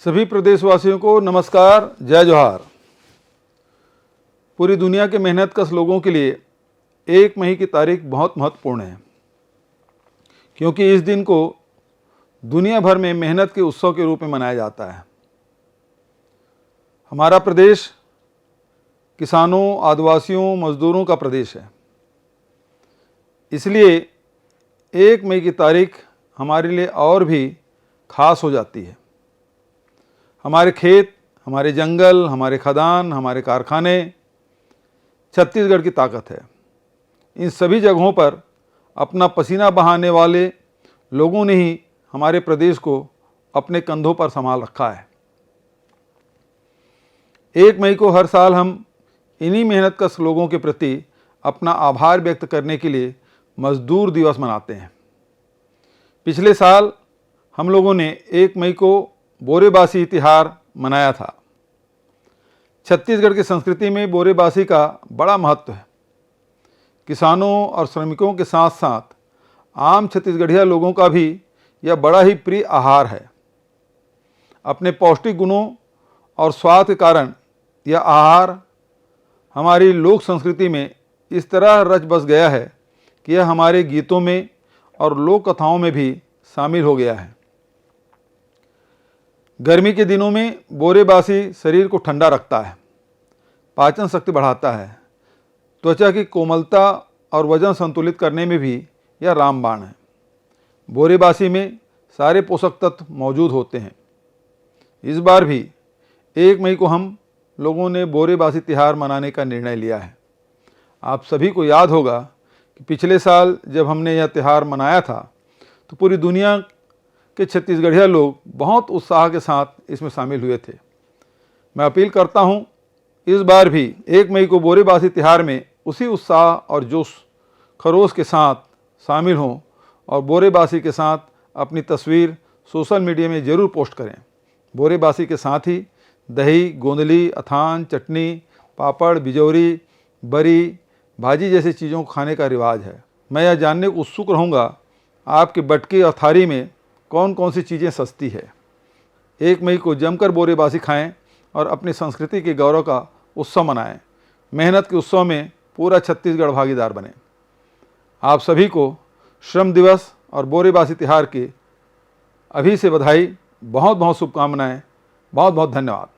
सभी प्रदेशवासियों को नमस्कार, जय जोहार। पूरी दुनिया के मेहनतकश लोगों के लिए 1 मई की तारीख बहुत महत्वपूर्ण है, क्योंकि इस दिन को दुनिया भर में मेहनत के उत्सव के रूप में मनाया जाता है। हमारा प्रदेश किसानों, आदिवासियों, मजदूरों का प्रदेश है। इसलिए 1 मई की तारीख हमारे लिए और भी खास हो जाती है। हमारे खेत, हमारे जंगल, हमारे खदान, हमारे कारखाने छत्तीसगढ़ की ताकत है। इन सभी जगहों पर अपना पसीना बहाने वाले लोगों ने ही हमारे प्रदेश को अपने कंधों पर संभाल रखा है। 1 मई को हर साल हम इन्हीं मेहनतकश लोगों के प्रति अपना आभार व्यक्त करने के लिए मजदूर दिवस मनाते हैं। पिछले साल हम लोगों ने 1 मई को बोरेबासी त्योहार मनाया था। छत्तीसगढ़ की संस्कृति में बोरेबासी का बड़ा महत्व है। किसानों और श्रमिकों के साथ साथ आम छत्तीसगढ़िया लोगों का भी यह बड़ा ही प्रिय आहार है। अपने पौष्टिक गुणों और स्वाद के कारण यह आहार हमारी लोक संस्कृति में इस तरह रच बस गया है कि यह हमारे गीतों में और लोक कथाओं में भी शामिल हो गया है। गर्मी के दिनों में बोरेबासी शरीर को ठंडा रखता है, पाचन शक्ति बढ़ाता है, त्वचा की कोमलता और वजन संतुलित करने में भी यह रामबाण है। बोरेबासी में सारे पोषक तत्व मौजूद होते हैं। इस बार भी 1 मई को हम लोगों ने बोरेबासी त्योहार मनाने का निर्णय लिया है। आप सभी को याद होगा कि पिछले साल जब हमने यह त्यौहार मनाया था तो पूरी दुनिया के छत्तीसगढ़िया लोग बहुत उत्साह के साथ इसमें शामिल हुए थे। मैं अपील करता हूँ, इस बार भी 1 मई को बोरेबासी त्योहार में उसी उत्साह और जोश खरोश के साथ शामिल हों और बोरेबासी के साथ अपनी तस्वीर सोशल मीडिया में ज़रूर पोस्ट करें। बोरेबासी के साथ ही दही, गोंदली, अथान, चटनी, पापड़, बिजौरी, बरी, भाजी जैसी चीज़ों को खाने का रिवाज है। मैं यह जानने को उत्सुक रहूँगा आपके बटके और थारी में कौन कौन सी चीज़ें सस्ती है। 1 मई को जमकर बोरेबासी खाएं और अपनी संस्कृति के गौरव का उत्सव मनाएं। मेहनत के उत्सव में पूरा छत्तीसगढ़ भागीदार बने। आप सभी को श्रम दिवस और बोरेबासी त्योहार की अभी से बधाई, बहुत बहुत शुभकामनाएं। बहुत बहुत धन्यवाद।